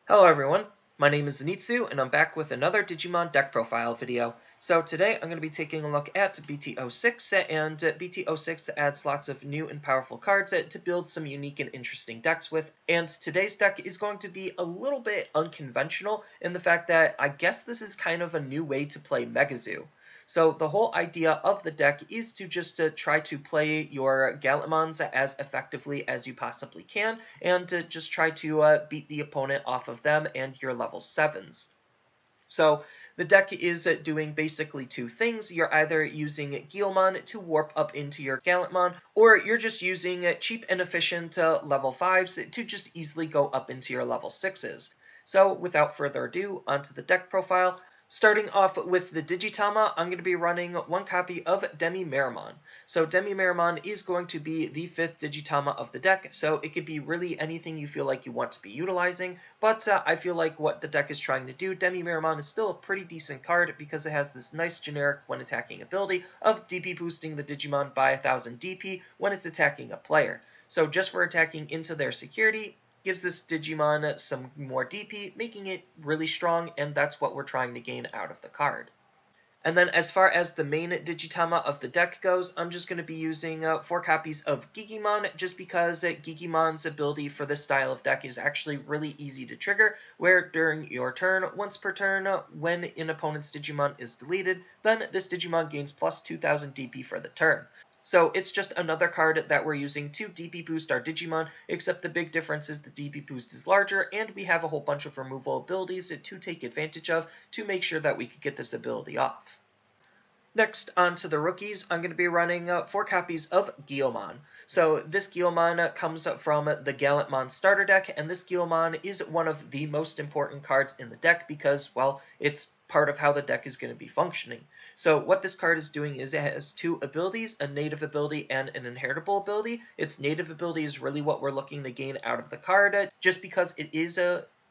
Hello everyone, my name is Zenitsu and I'm back with another Digimon deck profile video. So today I'm going to be taking a look at BT-06, and BT-06 adds lots of new and powerful cards to build some unique and interesting decks with. And today's deck is going to be a little bit unconventional in the fact that I guess this is kind of a new way to play Megazoo. So the whole idea of the deck is to just try to play your Gallantmons as effectively as you possibly can, and to just try to beat the opponent off of them and your level 7s. So the deck is doing basically two things. You're either using Gigimon to warp up into your Gallantmon, or you're just using cheap and efficient level 5s to just easily go up into your level 6s. So without further ado, onto the deck profile. Starting off with the Digitama, I'm going to be running one copy of DemiMeramon. So DemiMeramon is going to be the 5th Digitama of the deck, so it could be really anything you feel like you want to be utilizing, but I feel like what the deck is trying to do, DemiMeramon is still a pretty decent card because it has this nice generic when attacking ability of DP boosting the Digimon by 1000 DP when it's attacking a player. So just for attacking into their security, gives this Digimon some more DP, making it really strong, and that's what we're trying to gain out of the card. And then as far as the main Digitama of the deck goes, I'm just going to be using 4 copies of Gigimon, just because Gigimon's ability for this style of deck is actually really easy to trigger, where during your turn, once per turn, when an opponent's Digimon is deleted, then this Digimon gains plus 2000 DP for the turn. So it's just another card that we're using to DP boost our Digimon, except the big difference is the DP boost is larger, and we have a whole bunch of removal abilities to take advantage of to make sure that we could get this ability off. Next, on to the rookies, I'm going to be running 4 copies of Gigimon. So this Gigimon comes from the Gallantmon starter deck, and this Gigimon is one of the most important cards in the deck because, well, it's part of how the deck is going to be functioning. So what this card is doing is it has 2 abilities, a native ability and an inheritable ability. Its native ability is really what we're looking to gain out of the card, just because it is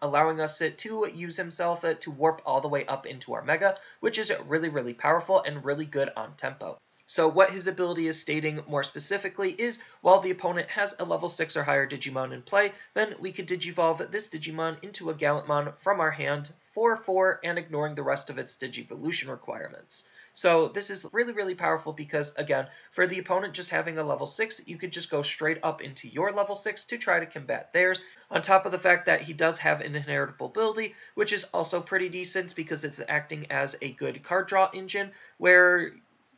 allowing us to use himself to warp all the way up into our Mega, which is really, really powerful and really good on tempo. So what his ability is stating more specifically is, while the opponent has a level 6 or higher Digimon in play, then we could Digivolve this Digimon into a Gallantmon from our hand for 4 and ignoring the rest of its Digivolution requirements. So this is really, really powerful because, again, for the opponent just having a level 6, you could just go straight up into your level 6 to try to combat theirs, on top of the fact that he does have an inheritable ability, which is also pretty decent because it's acting as a good card draw engine, where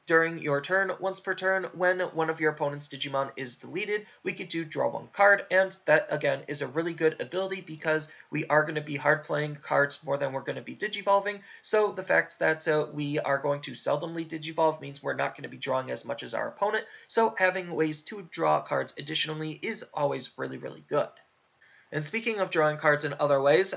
during your turn, once per turn, when one of your opponent's Digimon is deleted, we could do draw 1 card, and that, again, is a really good ability because we are going to be hard playing cards more than we're going to be Digivolving, so the fact that we are going to seldomly Digivolve means we're not going to be drawing as much as our opponent, so having ways to draw cards additionally is always really, really good. And speaking of drawing cards in other ways,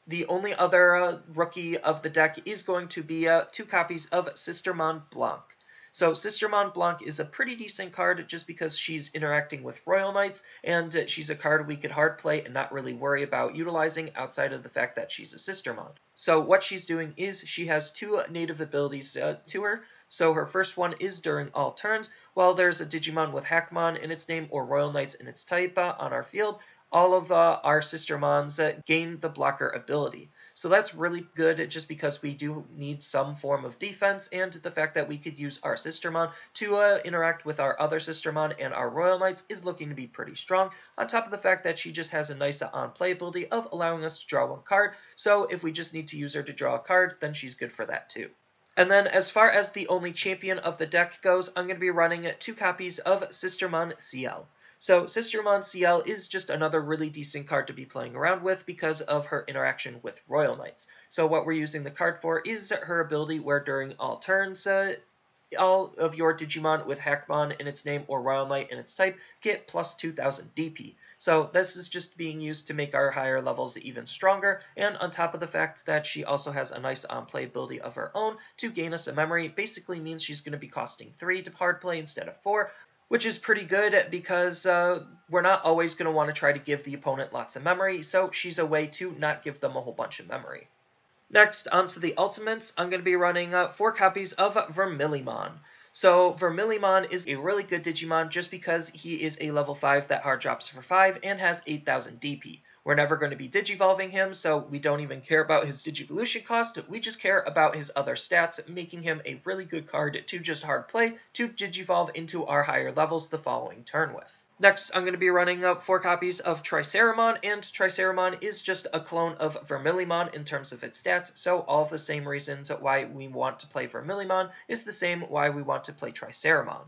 the only other rookie of the deck is going to be 2 copies of Sistermon Blanc. So Sistermon Blanc is a pretty decent card just because she's interacting with Royal Knights, and she's a card we could hard play and not really worry about utilizing outside of the fact that she's a Sistermon. So what she's doing is she has 2 native abilities to her. So her first one is during all turns. While there's a Digimon with Hackmon in its name or Royal Knights in its type on our field, all of our Sistermons gain the blocker ability. So that's really good just because we do need some form of defense, and the fact that we could use our Sistermon to interact with our other Sistermon and our Royal Knights is looking to be pretty strong, on top of the fact that she just has a nice on-play ability of allowing us to draw 1 card, so if we just need to use her to draw a card, then she's good for that too. And then as far as the only champion of the deck goes, I'm going to be running 2 copies of Sistermon CL. So Sistermon CL is just another really decent card to be playing around with because of her interaction with Royal Knights. So what we're using the card for is her ability where during all turns, all of your Digimon with Hackmon in its name or Royal Knight in its type get plus 2000 DP. So this is just being used to make our higher levels even stronger, and on top of the fact that she also has a nice on-play ability of her own to gain us a memory, basically means she's going to be costing 3 to hard play instead of 4, which is pretty good because we're not always going to want to try to give the opponent lots of memory, so she's a way to not give them a whole bunch of memory. Next, onto the ultimates, I'm going to be running 4 copies of Vermilimon. So Vermilimon is a really good Digimon just because he is a level 5 that hard drops for 5 and has 8000 DP. We're never going to be digivolving him, so we don't even care about his digivolution cost. We just care about his other stats, making him a really good card to just hard play to digivolve into our higher levels the following turn with. Next, I'm going to be running 4 copies of Triceramon, and Triceramon is just a clone of Vermilimon in terms of its stats, so all of the same reasons why we want to play Vermilimon is the same why we want to play Triceramon.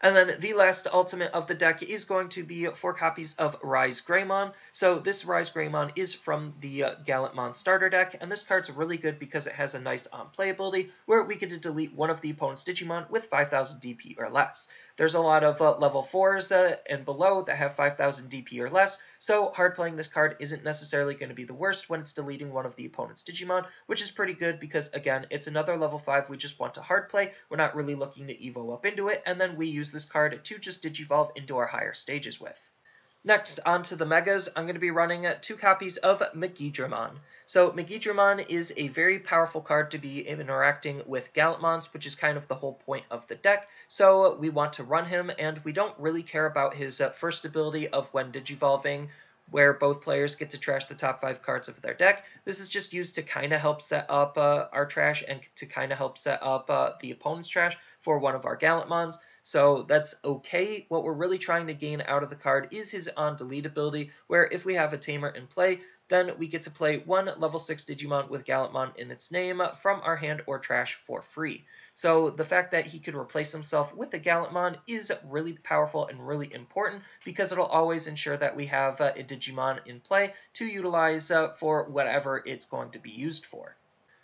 And then the last ultimate of the deck is going to be 4 copies of Rise Greymon. So this Rise Greymon is from the Gallantmon starter deck, and this card's really good because it has a nice on-play ability where we get to delete one of the opponent's Digimon with 5,000 DP or less. There's a lot of level 4s and below that have 5,000 DP or less, so hard playing this card isn't necessarily going to be the worst when it's deleting one of the opponent's Digimon, which is pretty good because, again, it's another level 5 we just want to hard play. We're not really looking to evo up into it, and then we use this card to just digivolve into our higher stages with. Next, on to the Megas, I'm going to be running 2 copies of Megidramon. So Megidramon is a very powerful card to be interacting with Gallantmons, which is kind of the whole point of the deck. So we want to run him, and we don't really care about his first ability of when digivolving, where both players get to trash the top 5 cards of their deck. This is just used to kind of help set up our trash and to kind of help set up the opponent's trash for one of our Gallantmons. So that's okay. What we're really trying to gain out of the card is his on-delete ability, where if we have a Tamer in play, then we get to play 1 level 6 Digimon with Gallantmon in its name from our hand or trash for free. So the fact that he could replace himself with a Gallantmon is really powerful and really important because it'll always ensure that we have a Digimon in play to utilize for whatever it's going to be used for.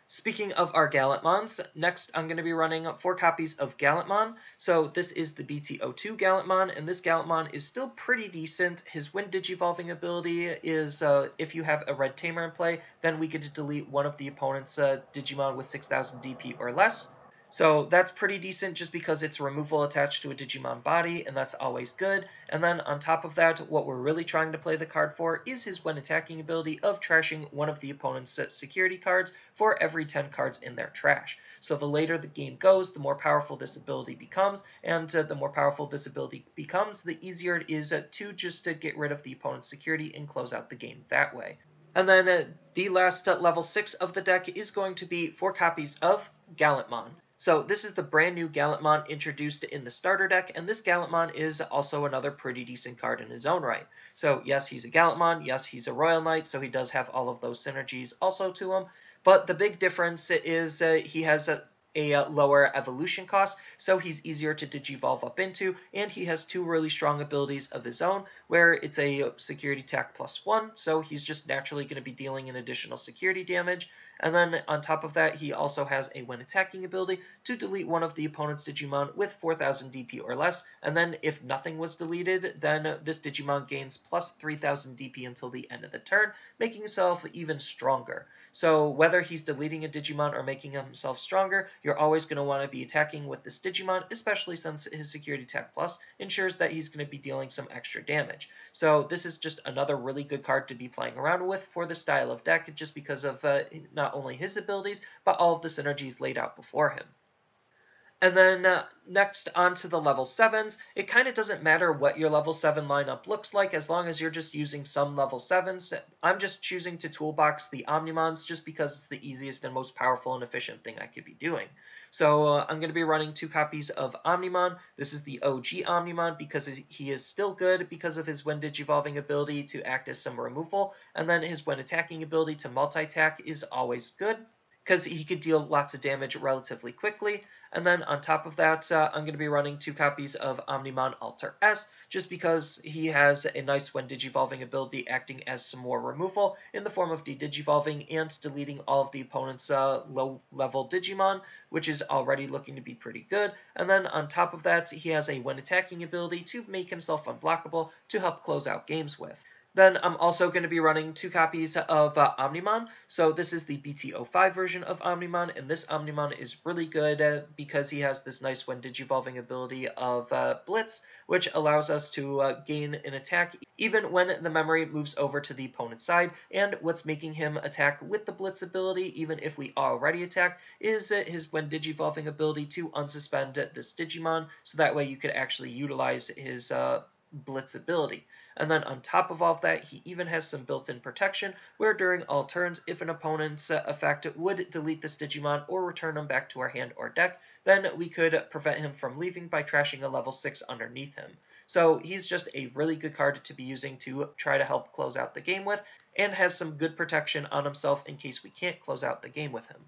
Speaking of our Gallantmons, next I'm going to be running 4 copies of Gallantmon. So this is the BT-02 Gallantmon, and this Gallantmon is still pretty decent. His when digivolving ability is if you have a red Tamer in play, then we get to delete one of the opponent's Digimon with 6,000 DP or less. So that's pretty decent just because it's removal attached to a Digimon body, and that's always good. And then on top of that, what we're really trying to play the card for is his when attacking ability of trashing one of the opponent's security cards for every 10 cards in their trash. So the later the game goes, the more powerful this ability becomes, and the more powerful this ability becomes, the easier it is to just get rid of the opponent's security and close out the game that way. And then the last level 6 of the deck is going to be 4 copies of Gallantmon. So this is the brand new Gallantmon introduced in the starter deck, and this Gallantmon is also another pretty decent card in his own right. So yes, he's a Gallantmon, yes, he's a Royal Knight, so he does have all of those synergies also to him, but the big difference is he has a lower evolution cost, so he's easier to digivolve up into, and he has 2 really strong abilities of his own, where it's a security attack +1, so he's just naturally going to be dealing an additional security damage, and then on top of that, he also has a when attacking ability to delete one of the opponent's Digimon with 4,000 DP or less, and then if nothing was deleted, then this Digimon gains plus 3,000 DP until the end of the turn, making himself even stronger. So whether he's deleting a Digimon or making himself stronger, you're always going to want to be attacking with this Digimon, especially since his Security Attack Plus ensures that he's going to be dealing some extra damage. So this is just another really good card to be playing around with for the style of deck, just because of not only his abilities, but all of the synergies laid out before him. And then next on to the level 7s, it kind of doesn't matter what your level 7 lineup looks like as long as you're just using some level 7s. I'm just choosing to toolbox the Omnimons just because it's the easiest and most powerful and efficient thing I could be doing. So I'm going to be running 2 copies of Omnimon. This is the OG Omnimon because he is still good because of his when digivolving ability to act as some removal, and then his when attacking ability to multi-attack is always good, because he could deal lots of damage relatively quickly. And then on top of that, I'm going to be running 2 copies of Omnimon Alter S, just because he has a nice when digivolving ability acting as some more removal in the form of de-digivolving and deleting all of the opponent's low-level Digimon, which is already looking to be pretty good. And then on top of that, he has a when attacking ability to make himself unblockable to help close out games with. Then I'm also going to be running 2 copies of Omnimon. So this is the BT-05 version of Omnimon, and this Omnimon is really good because he has this nice when digivolving ability of Blitz, which allows us to gain an attack even when the memory moves over to the opponent's side. And what's making him attack with the Blitz ability, even if we already attack, is his when digivolving ability to unsuspend this Digimon, so that way you could actually utilize his Blitz ability. And then on top of all of that, he even has some built-in protection, where during all turns, if an opponent's effect would delete this Digimon or return him back to our hand or deck, then we could prevent him from leaving by trashing a level 6 underneath him. So he's just a really good card to be using to try to help close out the game with, and has some good protection on himself in case we can't close out the game with him.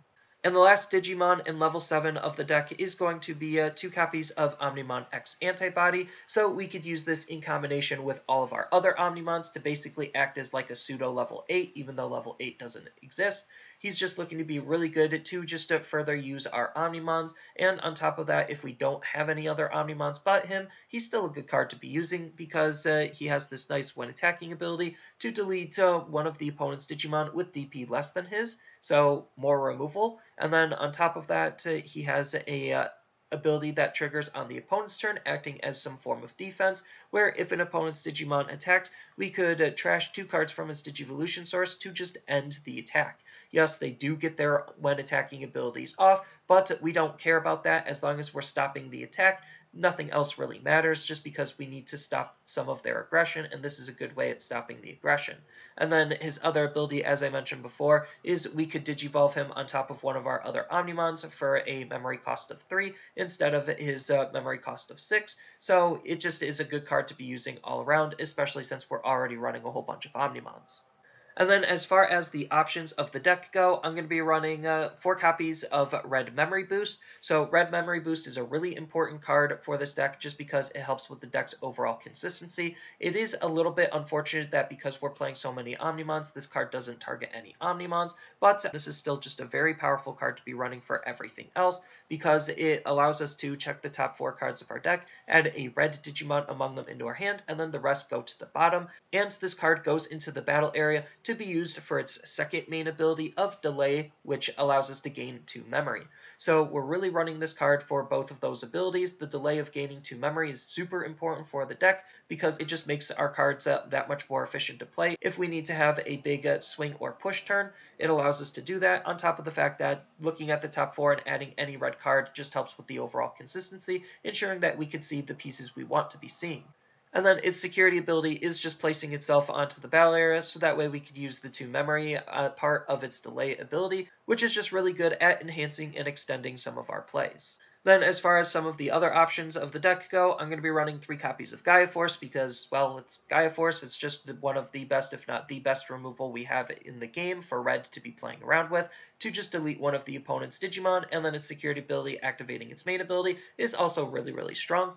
And the last Digimon in level 7 of the deck is going to be 2 copies of Omnimon X-Antibody, so we could use this in combination with all of our other Omnimons to basically act as like a pseudo level 8, even though level 8 doesn't exist. He's just looking to be really good to just further use our Omnimons, and on top of that, if we don't have any other Omnimons but him, he's still a good card to be using because he has this nice when attacking ability to delete one of the opponent's Digimon with DP less than his, so more removal. And then on top of that, he has a ability that triggers on the opponent's turn, acting as some form of defense, where if an opponent's Digimon attacks, we could trash 2 cards from his Digivolution source to just end the attack. Yes, they do get their when attacking abilities off, but we don't care about that as long as we're stopping the attack. Nothing else really matters, just because we need to stop some of their aggression, and this is a good way at stopping the aggression. And then his other ability, as I mentioned before, is we could Digivolve him on top of one of our other Omnimons for a memory cost of 3 instead of his memory cost of 6, so it just is a good card to be using all around, especially since we're already running a whole bunch of Omnimons. And then as far as the options of the deck go, I'm going to be running 4 copies of Red Memory Boost. So Red Memory Boost is a really important card for this deck just because it helps with the deck's overall consistency. It is a little bit unfortunate that because we're playing so many Omnimons, this card doesn't target any Omnimons, but this is still just a very powerful card to be running for everything else because it allows us to check the top 4 cards of our deck, add a red Digimon among them into our hand, and then the rest go to the bottom. And this card goes into the battle area to be used for its second main ability of Delay, which allows us to gain 2 memory. So we're really running this card for both of those abilities. The delay of gaining 2 memory is super important for the deck because it just makes our cards that much more efficient to play. If we need to have a big swing or push turn, it allows us to do that, on top of the fact that looking at the top 4 and adding any red card just helps with the overall consistency, ensuring that we can see the pieces we want to be seeing. And then its security ability is just placing itself onto the battle area, so that way we could use the 2 memory part of its delay ability, which is just really good at enhancing and extending some of our plays. Then as far as some of the other options of the deck go, I'm going to be running 3 copies of Gaia Force because, well, it's Gaia Force. It's just one of the best, if not the best removal we have in the game for red to be playing around with, to just delete one of the opponent's Digimon, and then its security ability activating its main ability is also really, really strong.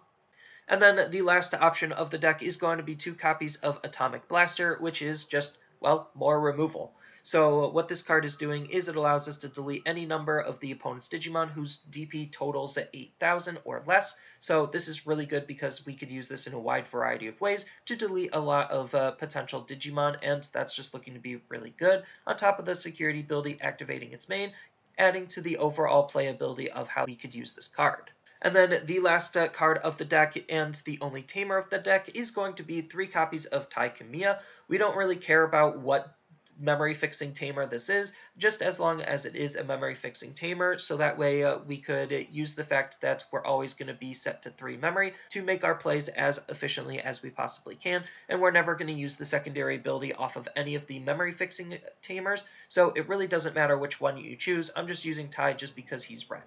And then the last option of the deck is going to be 2 copies of Atomic Blaster, which is just, well, more removal. So what this card is doing is it allows us to delete any number of the opponent's Digimon whose DP totals at 8,000 or less. So this is really good because we could use this in a wide variety of ways to delete a lot of potential Digimon, and that's just looking to be really good. On top of the security ability activating its main, adding to the overall playability of how we could use this card. And then the last card of the deck, and the only Tamer of the deck, is going to be 3 copies of Tai Kamiya. We don't really care about what memory fixing Tamer this is, just as long as it is a memory fixing Tamer, so that way we could use the fact that we're always going to be set to 3 memory to make our plays as efficiently as we possibly can, and we're never going to use the secondary ability off of any of the memory fixing Tamers, so it really doesn't matter which one you choose. I'm just using Tai just because he's red.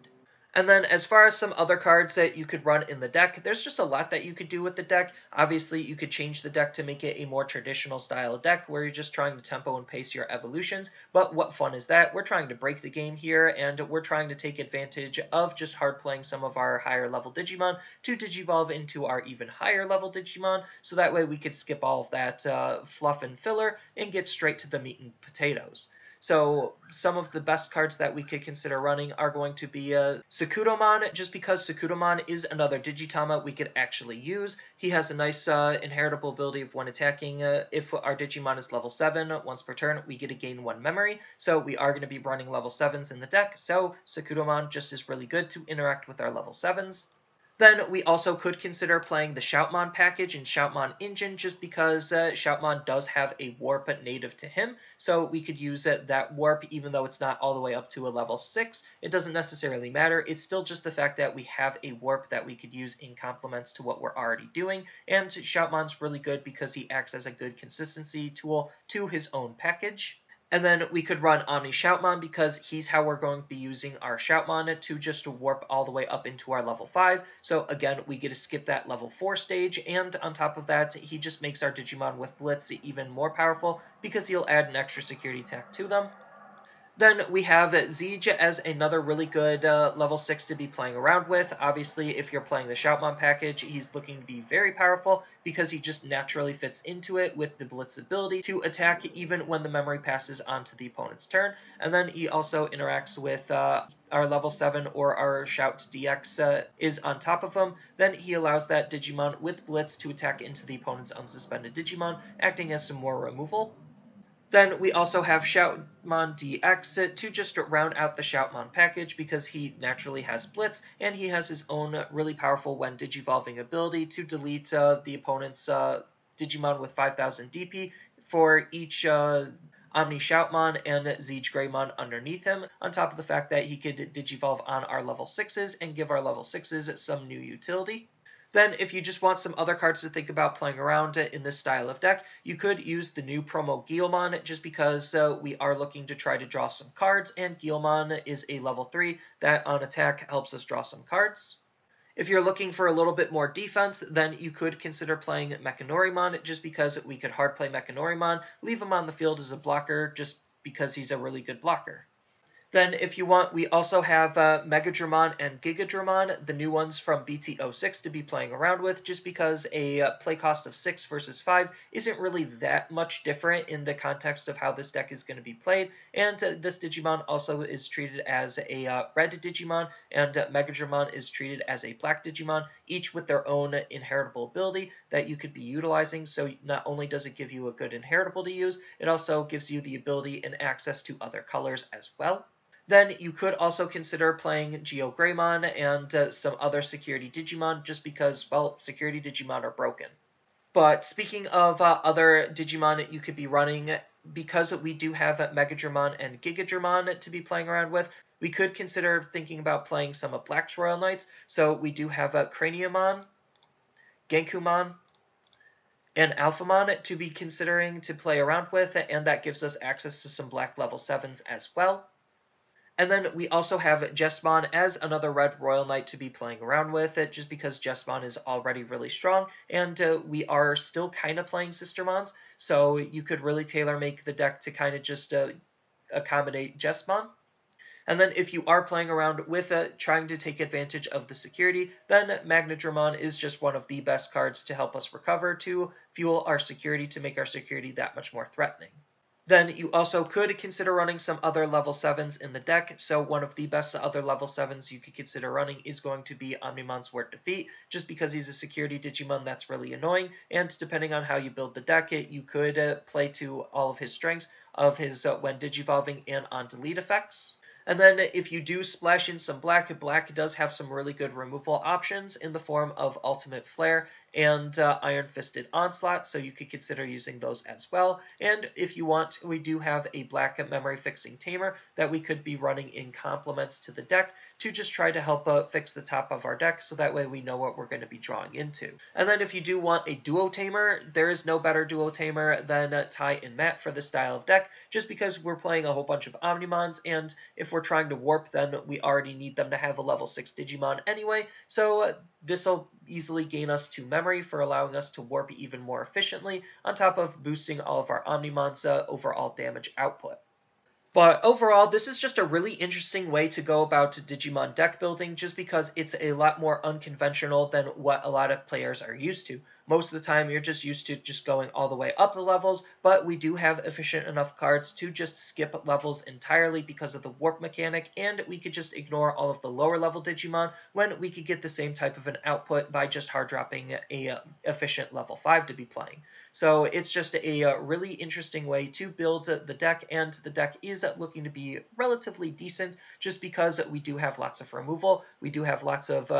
And then as far as some other cards that you could run in the deck, there's just a lot that you could do with the deck. Obviously, you could change the deck to make it a more traditional style deck where you're just trying to tempo and pace your evolutions, but what fun is that? We're trying to break the game here, and we're trying to take advantage of just hard playing some of our higher level Digimon to Digivolve into our even higher level Digimon, so that way we could skip all of that fluff and filler and get straight to the meat and potatoes. So some of the best cards that we could consider running are going to be Sukudomon, just because Sukudomon is another Digitama we could actually use. He has a nice inheritable ability of when attacking. If our Digimon is level 7, once per turn, we get to gain 1 memory. So we are going to be running level 7s in the deck, so Sukudomon just is really good to interact with our level 7s. Then we also could consider playing the Shoutmon package and Shoutmon engine just because Shoutmon does have a warp native to him, so we could use that warp even though it's not all the way up to a level 6. It doesn't necessarily matter, it's still just the fact that we have a warp that we could use in complements to what we're already doing, and Shoutmon's really good because he acts as a good consistency tool to his own package. And then we could run Omni Shoutmon because he's how we're going to be using our Shoutmon to just warp all the way up into our level 5. So again, we get to skip that level 4 stage, and on top of that, he just makes our Digimon with Blitz even more powerful because he'll add an extra security attack to them. Then we have Zeej as another really good level 6 to be playing around with. Obviously, if you're playing the Shoutmon package, he's looking to be very powerful because he just naturally fits into it with the Blitz ability to attack even when the memory passes onto the opponent's turn. And then he also interacts with our level 7 or our Shout DX is on top of him. Then he allows that Digimon with Blitz to attack into the opponent's unsuspended Digimon, acting as some more removal. Then we also have Shoutmon DX to just round out the Shoutmon package because he naturally has Blitz, and he has his own really powerful when Digivolving ability to delete the opponent's Digimon with 5000 DP for each Omni Shoutmon and Zeej Greymon underneath him, on top of the fact that he could Digivolve on our level 6s and give our level 6s some new utility. Then, if you just want some other cards to think about playing around in this style of deck, you could use the new promo Gallantmon just because we are looking to try to draw some cards, and Gallantmon is a level 3 that on attack helps us draw some cards. If you're looking for a little bit more defense, then you could consider playing Megidramon just because we could hard play Megidramon, leave him on the field as a blocker just because he's a really good blocker. Then, if you want, we also have Megidramon and Gigidramon, the new ones from BT-06 to be playing around with, just because a play cost of 6 versus 5 isn't really that much different in the context of how this deck is going to be played, and this Digimon also is treated as a red Digimon, and Megidramon is treated as a black Digimon, each with their own inheritable ability that you could be utilizing, so not only does it give you a good inheritable to use, it also gives you the ability and access to other colors as well. Then you could also consider playing Geo Greymon and some other security Digimon just because, well, security Digimon are broken. But speaking of other Digimon you could be running, because we do have Megidramon and Gigidramon to be playing around with, we could consider thinking about playing some of Black's Royal Knights. So we do have Craniumon, Genkumon, and Alphamon to be considering to play around with, and that gives us access to some Black level 7s as well. And then we also have Jesmon as another red Royal Knight to be playing around with, just because Jesmon is already really strong, and we are still kind of playing Sistermons, so you could really tailor-make the deck to kind of just accommodate Jesmon. And then if you are playing around with trying to take advantage of the security, then Megidramon is just one of the best cards to help us recover, to fuel our security, to make our security that much more threatening. Then you also could consider running some other level 7s in the deck, so one of the best other level 7s you could consider running is going to be Omnimon's Word Defeat, just because he's a security Digimon that's really annoying, and depending on how you build the deck, you could play to all of his strengths of his when Digivolving and on delete effects. And then if you do splash in some black, black does have some really good removal options in the form of Ultimate Flare and Iron Fisted Onslaught, so you could consider using those as well. And if you want, we do have a black Memory Fixing Tamer that we could be running in complements to the deck to just try to help fix the top of our deck, so that way we know what we're going to be drawing into. And then if you do want a Duo Tamer, there is no better Duo Tamer than Tai and Matt for this style of deck, just because we're playing a whole bunch of Omnimons, and if we're trying to warp, then we already need them to have a level 6 Digimon anyway, so this will easily gain us 2 memory for allowing us to warp even more efficiently, on top of boosting all of our Omnimon's overall damage output. But overall, this is just a really interesting way to go about Digimon deck building, just because it's a lot more unconventional than what a lot of players are used to. Most of the time, you're just used to just going all the way up the levels, but we do have efficient enough cards to just skip levels entirely because of the warp mechanic, and we could just ignore all of the lower level Digimon when we could get the same type of an output by just hard dropping a efficient level 5 to be playing. So it's just a really interesting way to build the deck, and the deck is is looking to be relatively decent just because we do have lots of removal, we do have lots of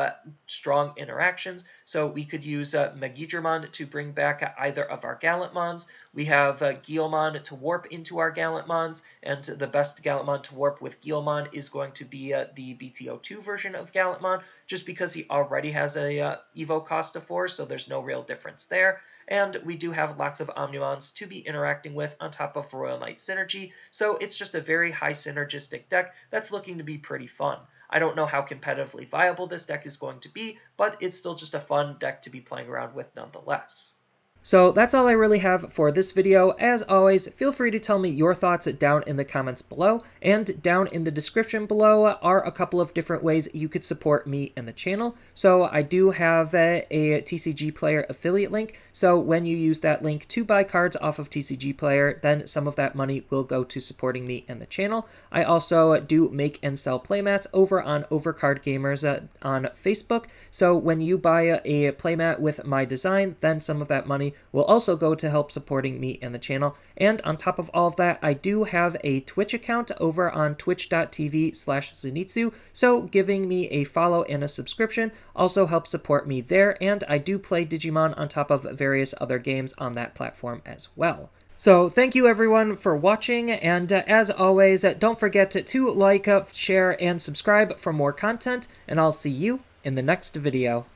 strong interactions, so we could use Megidramon to bring back either of our Gallantmons. We have Guilmon to warp into our Gallantmons, and the best Gallantmon to warp with Guilmon is going to be the BT-02 version of Gallantmon, just because he already has a Evo cost of 4, so there's no real difference there. And we do have lots of Omnimons to be interacting with on top of Royal Knight synergy, so it's just a very high synergistic deck that's looking to be pretty fun. I don't know how competitively viable this deck is going to be, but it's still just a fun deck to be playing around with nonetheless. So that's all I really have for this video. As always, feel free to tell me your thoughts down in the comments below, and down in the description below are a couple of different ways you could support me and the channel. So I do have a TCG Player affiliate link, so when you use that link to buy cards off of TCG Player, then some of that money will go to supporting me and the channel. I also do make and sell playmats over on Overcard Gamers on Facebook, so when you buy a playmat with my design, then some of that money will also go to help supporting me and the channel. And on top of all of that, I do have a Twitch account over on twitch.tv/Zenitsu, so giving me a follow and a subscription also helps support me there, and I do play Digimon on top of various other games on that platform as well. So thank you everyone for watching, and as always, don't forget to like, share, and subscribe for more content, and I'll see you in the next video.